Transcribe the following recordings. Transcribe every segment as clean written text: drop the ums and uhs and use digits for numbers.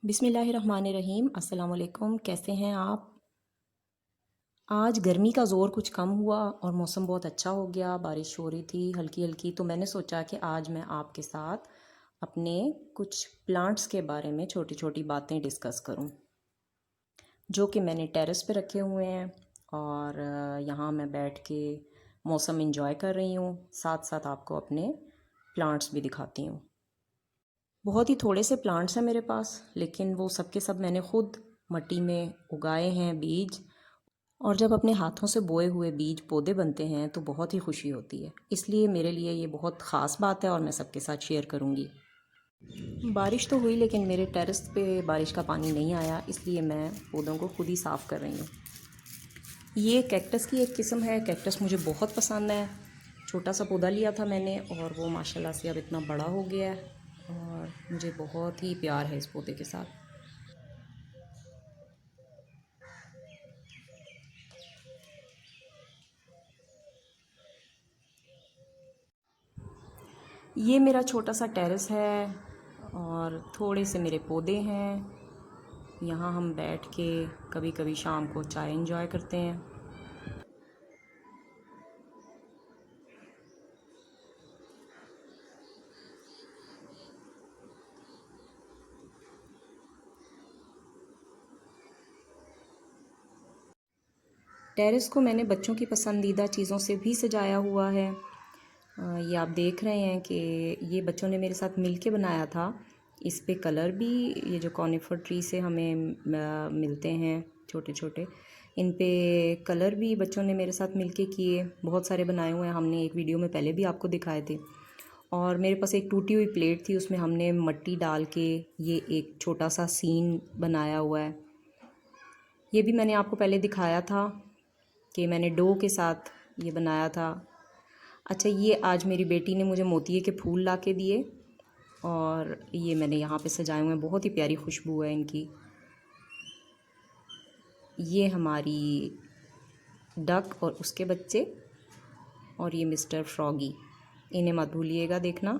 बिस्मिल्लाहिर्रहमानिर्रहीम। अस्सलाम वालेकुम। कैसे हैं आप? आज गर्मी का ज़ोर कुछ कम हुआ और मौसम बहुत अच्छा हो गया। बारिश हो रही थी हल्की हल्की, तो मैंने सोचा कि आज मैं आपके साथ अपने कुछ प्लांट्स के बारे में छोटी छोटी बातें डिस्कस करूं, जो कि मैंने टेरेस पे रखे हुए हैं। और यहाँ मैं बैठ के मौसम इंजॉय कर रही हूँ, साथ साथ आपको अपने प्लांट्स भी दिखाती हूँ। बहुत ही थोड़े से प्लांट्स हैं मेरे पास, लेकिन वो सब के सब मैंने खुद मिट्टी में उगाए हैं बीज। और जब अपने हाथों से बोए हुए बीज पौधे बनते हैं तो बहुत ही खुशी होती है। इसलिए मेरे लिए ये बहुत ख़ास बात है और मैं सबके साथ शेयर करूँगी। बारिश तो हुई, लेकिन मेरे टेरेस पे बारिश का पानी नहीं आया, इसलिए मैं पौधों को खुद ही साफ़ कर रही हूँ। ये कैक्टस की एक किस्म है। कैक्टस मुझे बहुत पसंद है। छोटा सा पौधा लिया था मैंने और वो माशाल्लाह से अब इतना बड़ा हो गया है और मुझे बहुत ही प्यार है इस पौधे के साथ। ये मेरा छोटा सा टेरेस है और थोड़े से मेरे पौधे हैं। यहाँ हम बैठ के कभी कभी शाम को चाय एंजॉय करते हैं। टेरेस को मैंने बच्चों की पसंदीदा चीज़ों से भी सजाया हुआ है। ये आप देख रहे हैं कि ये बच्चों ने मेरे साथ मिल के बनाया था। इस पे कलर भी, ये जो कॉनिफर ट्री से हमें मिलते हैं छोटे छोटे, इन पे कलर भी बच्चों ने मेरे साथ मिल के किए। बहुत सारे बनाए हुए हैं हमने, एक वीडियो में पहले भी आपको दिखाए थे। और मेरे पास एक टूटी हुई प्लेट थी, उसमें हमने मिट्टी डाल के ये एक छोटा सा सीन बनाया हुआ है। ये भी मैंने आपको पहले दिखाया था कि मैंने डो के साथ ये बनाया था। अच्छा, ये आज मेरी बेटी ने मुझे मोतिये के फूल ला के दिए और ये मैंने यहाँ पे सजाए हुए हैं। बहुत ही प्यारी खुशबू है इनकी। ये हमारी डक और उसके बच्चे, और ये मिस्टर फ्रॉगी, इन्हें मत भूलिएगा देखना।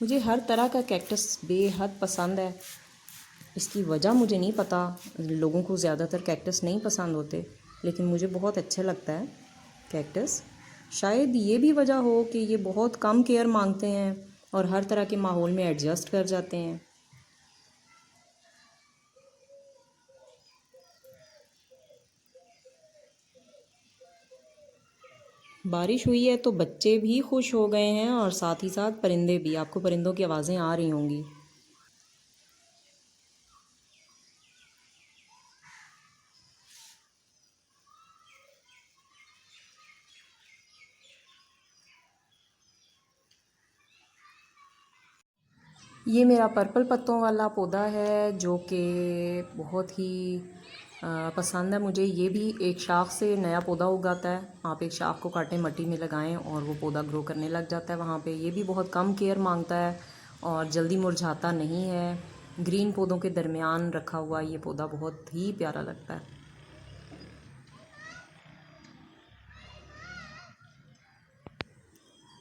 मुझे हर तरह का कैक्टस बेहद पसंद है। इसकी वजह मुझे नहीं पता। लोगों को ज़्यादातर कैक्टस नहीं पसंद होते, लेकिन मुझे बहुत अच्छा लगता है कैक्टस। शायद ये भी वजह हो कि ये बहुत कम केयर मांगते हैं और हर तरह के माहौल में एडजस्ट कर जाते हैं। बारिश हुई है तो बच्चे भी खुश हो गए हैं और साथ ही साथ परिंदे भी। आपको परिंदों की आवाज़ें आ रही होंगी। ये मेरा पर्पल पत्तों वाला पौधा है, जो कि बहुत ही पसंद है मुझे। ये भी एक शाख से नया पौधा उगाता है। आप एक शाख को काटें, मिट्टी में लगाएं और वो पौधा ग्रो करने लग जाता है वहाँ पे। ये भी बहुत कम केयर मांगता है और जल्दी मुरझाता नहीं है। ग्रीन पौधों के दरमियान रखा हुआ ये पौधा बहुत ही प्यारा लगता है।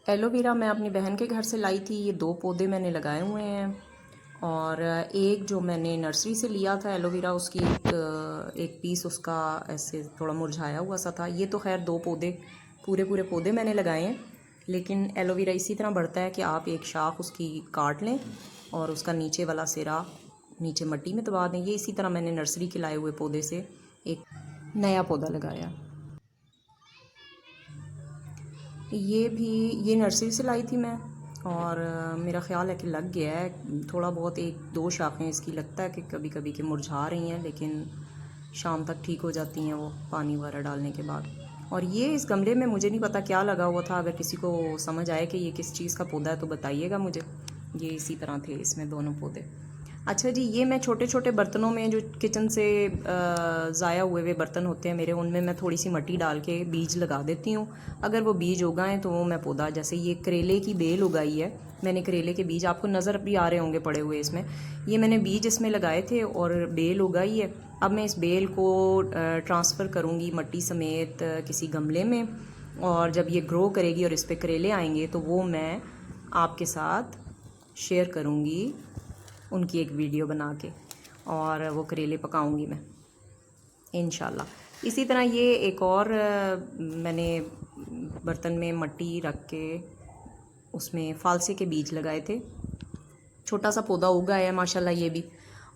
एलोवेरा मैं अपनी बहन के घर से लाई थी। ये 2 पौधे मैंने लगाए हुए हैं और एक जो मैंने नर्सरी से लिया था एलोवेरा, उसकी एक पीस उसका ऐसे थोड़ा मुरझाया हुआ सा था। ये तो खैर 2 पौधे, पूरे पूरे पौधे मैंने लगाए हैं। लेकिन एलोवेरा इसी तरह बढ़ता है कि आप एक शाख उसकी काट लें और उसका नीचे वाला सिरा नीचे मिट्टी में दबा दें। ये इसी तरह मैंने नर्सरी के लाए हुए पौधे से एक नया पौधा लगाया। ये भी ये नर्सरी से लाई थी मैं और मेरा ख़्याल है कि लग गया है थोड़ा बहुत। 1-2 शाखें इसकी लगता है कि कभी कभी के मुरझा रही हैं, लेकिन शाम तक ठीक हो जाती हैं वो पानी वगैरह डालने के बाद। और ये इस गमले में मुझे नहीं पता क्या लगा हुआ था। अगर किसी को समझ आए कि ये किस चीज़ का पौधा है तो बताइएगा मुझे। ये इसी तरह थे इसमें दोनों पौधे। अच्छा जी, ये मैं छोटे छोटे बर्तनों में जो किचन से ज़ाया हुए बर्तन होते हैं मेरे, उनमें मैं थोड़ी सी मिट्टी डाल के बीज लगा देती हूँ। अगर वो बीज उगाएं तो वो मैं पौधा, जैसे ये करेले की बेल उगाई है मैंने, करेले के बीज आपको नज़र भी आ रहे होंगे पड़े हुए इसमें। ये मैंने बीज इसमें लगाए थे और बेल उगाई है। अब मैं इस बेल को ट्रांसफ़र करूँगी मिट्टी समेत किसी गमले में, और जब ये ग्रो करेगी और इस पर करेले आएंगे तो वो मैं आपके साथ शेयर करूँगी, उनकी एक वीडियो बना के, और वो करेले पकाऊंगी मैं इंशाल्लाह। इसी तरह ये एक और मैंने बर्तन में मिट्टी रख के उसमें फालसे के बीज लगाए थे। छोटा सा पौधा उगा है माशाल्लाह ये भी।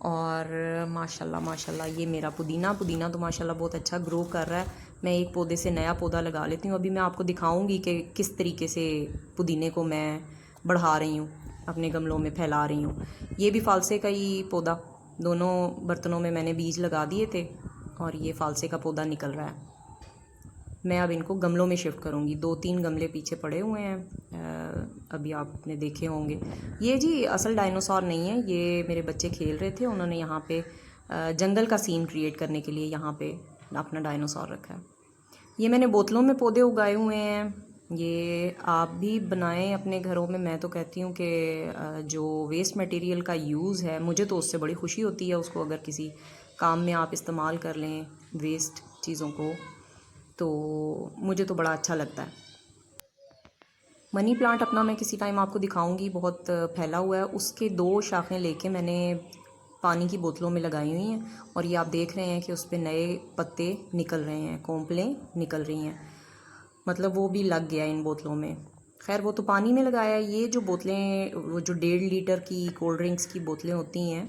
और माशाल्लाह माशाल्लाह ये मेरा पुदीना तो माशाल्लाह बहुत अच्छा ग्रो कर रहा है। मैं एक पौधे से नया पौधा लगा लेती हूँ। अभी मैं आपको दिखाऊंगी कि किस तरीके से पुदीने को मैं बढ़ा रही हूँ, अपने गमलों में फैला रही हूँ। ये भी फालसे का ही पौधा, दोनों बर्तनों में मैंने बीज लगा दिए थे और ये फालसे का पौधा निकल रहा है। मैं अब इनको गमलों में शिफ्ट करूँगी। 2-3 गमले पीछे पड़े हुए हैं, अभी आपने देखे होंगे। ये जी असल डायनासोर नहीं है, ये मेरे बच्चे खेल रहे थे, उन्होंने यहाँ पे जंगल का सीन क्रिएट करने के लिए यहाँ पे अपना डायनासोर रखा है। ये मैंने बोतलों में पौधे उगाए हुए हैं। ये आप भी बनाएं अपने घरों में। मैं तो कहती हूँ कि जो वेस्ट मटेरियल का यूज़ है, मुझे तो उससे बड़ी खुशी होती है, उसको अगर किसी काम में आप इस्तेमाल कर लें वेस्ट चीज़ों को, तो मुझे तो बड़ा अच्छा लगता है। मनी प्लांट अपना मैं किसी टाइम आपको दिखाऊंगी, बहुत फैला हुआ है। उसके 2 शाखें लेके मैंने पानी की बोतलों में लगाई हुई हैं, और ये आप देख रहे हैं कि उस पर नए पत्ते निकल रहे हैं, कोंपलें निकल रही हैं, मतलब वो भी लग गया इन बोतलों में। खैर वो तो पानी में लगाया है। ये जो बोतलें, वो जो 1.5 लीटर की कोल्ड ड्रिंक्स की बोतलें होती हैं,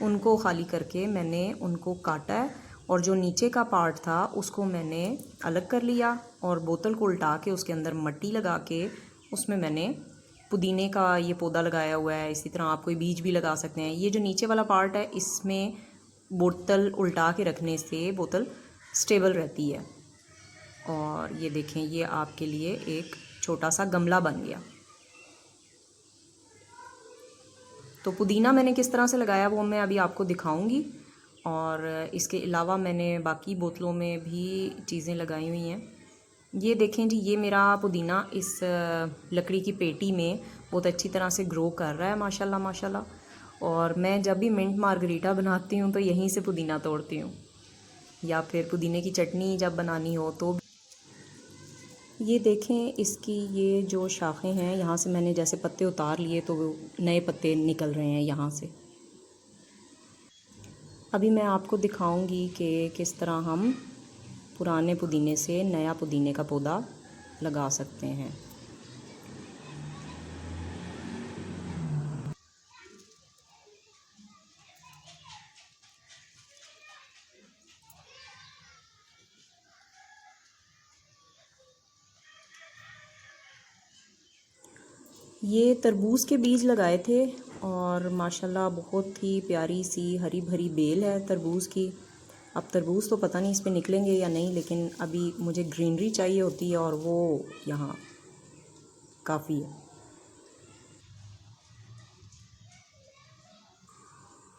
उनको खाली करके मैंने उनको काटा है, और जो नीचे का पार्ट था उसको मैंने अलग कर लिया, और बोतल को उल्टा के उसके अंदर मिट्टी लगा के उसमें मैंने पुदीने का ये पौधा लगाया हुआ है। इसी तरह आप कोई बीज भी लगा सकते हैं। ये जो नीचे वाला पार्ट है, इसमें बोतल उल्टा के रखने से बोतल स्टेबल रहती है। और ये देखें, ये आपके लिए एक छोटा सा गमला बन गया। तो पुदीना मैंने किस तरह से लगाया वो मैं अभी आपको दिखाऊंगी। और इसके अलावा मैंने बाकी बोतलों में भी चीज़ें लगाई हुई हैं। ये देखें जी, ये मेरा पुदीना इस लकड़ी की पेटी में बहुत अच्छी तरह से ग्रो कर रहा है माशाल्लाह माशाल्लाह। और मैं जब भी मिंट मार्गरीटा बनाती हूँ तो यहीं से पुदीना तोड़ती हूँ, या फिर पुदीने की चटनी जब बनानी हो तो। ये देखें, इसकी ये जो शाखें हैं, यहाँ से मैंने जैसे पत्ते उतार लिए तो वो नए पत्ते निकल रहे हैं यहाँ से। अभी मैं आपको दिखाऊंगी कि किस तरह हम पुराने पुदीने से नया पुदीने का पौधा लगा सकते हैं। ये तरबूज के बीज लगाए थे, और माशाल्लाह बहुत ही प्यारी सी हरी भरी बेल है तरबूज़ की। अब तरबूज तो पता नहीं इस पे निकलेंगे या नहीं, लेकिन अभी मुझे ग्रीनरी चाहिए होती है, और वो यहाँ काफ़ी है।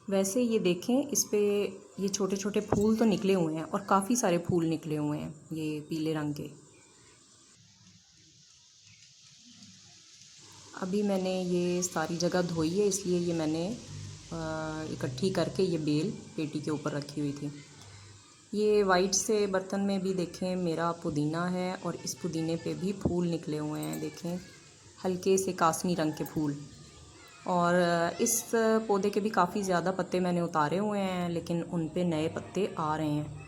वैसे ये देखें, इस पे ये छोटे छोटे फूल तो निकले हुए हैं, और काफ़ी सारे फूल निकले हुए हैं ये पीले रंग के। अभी मैंने ये सारी जगह धोई है, इसलिए ये मैंने इकट्ठी करके ये बेल पेटी के ऊपर रखी हुई थी। ये वाइट से बर्तन में भी देखें मेरा पुदीना है, और इस पुदीने पे भी फूल निकले हुए हैं, देखें हल्के से कासनी रंग के फूल। और इस पौधे के भी काफ़ी ज़्यादा पत्ते मैंने उतारे हुए हैं, लेकिन उन पे नए पत्ते आ रहे हैं।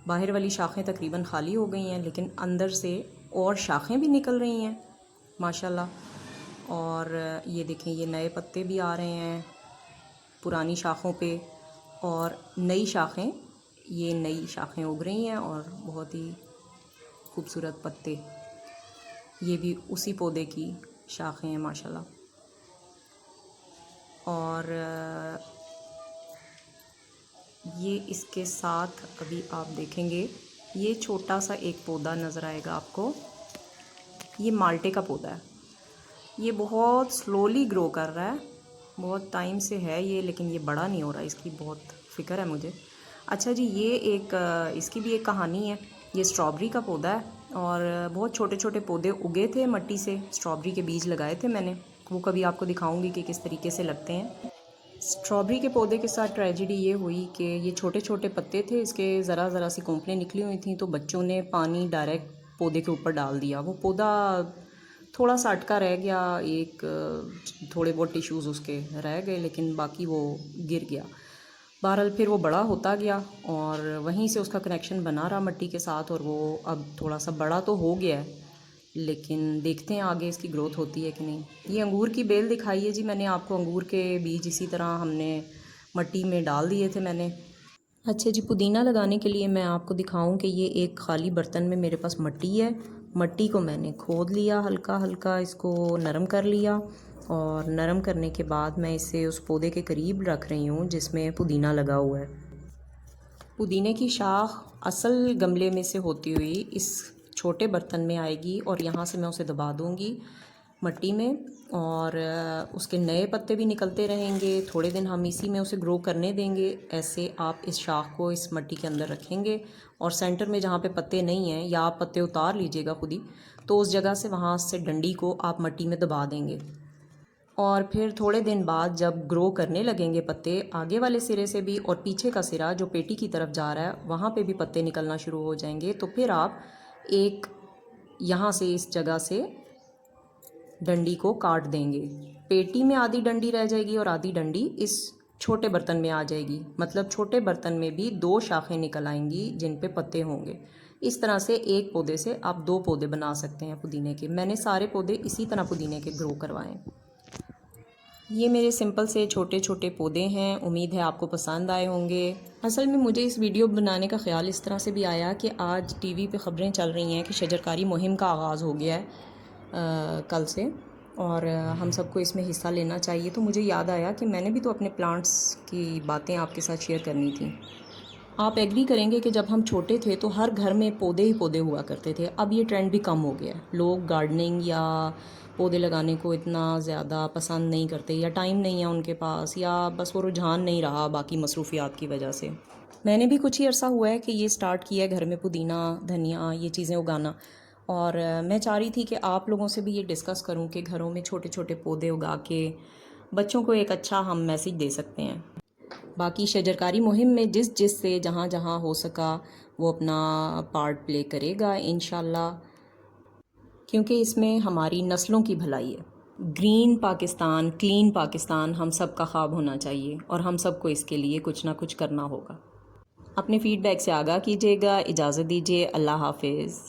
बाहर वाली शाखें तकरीबन खाली हो गई हैं, लेकिन अंदर से और शाखें भी निकल रही हैं माशाल्लाह। और ये देखें, ये नए पत्ते भी आ रहे हैं पुरानी शाखों पे, और नई शाखें, ये नई शाखें उग रही हैं, और बहुत ही खूबसूरत पत्ते। ये भी उसी पौधे की शाखें हैं माशाल्लाह। और ये इसके साथ अभी आप देखेंगे, ये छोटा सा एक पौधा नज़र आएगा आपको, ये माल्टे का पौधा है। ये बहुत स्लोली ग्रो कर रहा है, बहुत टाइम से है ये, लेकिन ये बड़ा नहीं हो रहा, इसकी बहुत फ़िक्र है मुझे। अच्छा जी, ये एक इसकी भी एक कहानी है। ये स्ट्रॉबेरी का पौधा है और बहुत छोटे छोटे पौधे उगे थे मट्टी से, स्ट्रॉबेरी के बीज लगाए थे मैंने। वो कभी आपको दिखाऊंगी कि किस तरीके से लगते हैं। स्ट्रॉबेरी के पौधे के साथ ट्रेजेडी ये हुई कि ये छोटे छोटे पत्ते थे, इसके ज़रा ज़रा सी कोंपलें निकली हुई थी, तो बच्चों ने पानी डायरेक्ट पौधे के ऊपर डाल दिया। वो पौधा थोड़ा सा अटका रह गया, थोड़े बहुत टिश्यूज़ उसके रह गए, लेकिन बाकी वो गिर गया। बहरहाल फिर वो बड़ा होता गया और वहीं से उसका कनेक्शन बना रहा मट्टी के साथ, और वो अब थोड़ा सा बड़ा तो हो गया है, लेकिन देखते हैं आगे इसकी ग्रोथ होती है कि नहीं। ये अंगूर की बेल दिखाई है जी मैंने आपको, अंगूर के बीज इसी तरह हमने मट्टी में डाल दिए थे मैंने। अच्छा जी, पुदीना लगाने के लिए मैं आपको दिखाऊं कि ये एक ख़ाली बर्तन में मेरे पास मट्टी है। मट्टी को मैंने खोद लिया, हल्का हल्का इसको नरम कर लिया, और नरम करने के बाद मैं इसे उस पौधे के करीब रख रही हूँ जिसमें पुदीना लगा हुआ है। पुदीने की शाख असल गमले में से होती हुई इस छोटे बर्तन में आएगी, और यहाँ से मैं उसे दबा दूँगी मट्टी में, और उसके नए पत्ते भी निकलते रहेंगे। थोड़े दिन हम इसी में उसे ग्रो करने देंगे। ऐसे आप इस शाख को इस मट्टी के अंदर रखेंगे, और सेंटर में जहाँ पे पत्ते नहीं हैं, या आप पत्ते उतार लीजिएगा खुद ही, तो उस जगह से वहाँ से डंडी को आप मट्टी में दबा देंगे। और फिर थोड़े दिन बाद जब ग्रो करने लगेंगे पत्ते, आगे वाले सिरे से भी और पीछे का सिरा जो पेटी की तरफ जा रहा है वहाँ पे भी पत्ते निकलना शुरू हो जाएंगे। तो फिर आप एक यहाँ से इस जगह से डंडी को काट देंगे। पेटी में आधी डंडी रह जाएगी और आधी डंडी इस छोटे बर्तन में आ जाएगी। मतलब छोटे बर्तन में भी 2 शाखें निकल आएंगी जिन पे पत्ते होंगे। इस तरह से एक पौधे से आप 2 पौधे बना सकते हैं पुदीने के। मैंने सारे पौधे इसी तरह पुदीने के ग्रो करवाएं। ये मेरे सिंपल से छोटे छोटे पौधे हैं। उम्मीद है आपको पसंद आए होंगे। असल में मुझे इस वीडियो बनाने का ख्याल इस तरह से भी आया कि आज टीवी पे ख़बरें चल रही हैं कि शजरकारी मुहिम का आगाज़ हो गया है कल से, और हम सबको इसमें हिस्सा लेना चाहिए। तो मुझे याद आया कि मैंने भी तो अपने प्लांट्स की बातें आपके साथ शेयर करनी थी। आप एग्री करेंगे कि जब हम छोटे थे तो हर घर में पौधे ही पौधे हुआ करते थे। अब ये ट्रेंड भी कम हो गया है। लोग गार्डनिंग या पौधे लगाने को इतना ज़्यादा पसंद नहीं करते, या टाइम नहीं है उनके पास, या बस वो रुझान नहीं रहा बाकी मसरूफियात की वजह से। मैंने भी कुछ ही अर्सा हुआ है कि ये स्टार्ट किया है घर में पुदीना, धनिया, ये चीज़ें उगाना। और मैं चाह रही थी कि आप लोगों से भी ये डिस्कस करूं कि घरों में छोटे छोटे पौधे उगा के बच्चों को एक अच्छा हम मैसेज दे सकते हैं। बाकी शजरकारी मुहिम में जिस जिस से जहाँ जहाँ हो सका वो अपना पार्ट प्ले करेगा इंशाल्लाह, क्योंकि इसमें हमारी नस्लों की भलाई है। ग्रीन पाकिस्तान, क्लीन पाकिस्तान हम सब का ख्वाब होना चाहिए, और हम सबको इसके लिए कुछ ना कुछ करना होगा। अपने फ़ीडबैक से आगाह कीजिएगा। इजाज़त दीजिए। अल्लाह हाफिज़।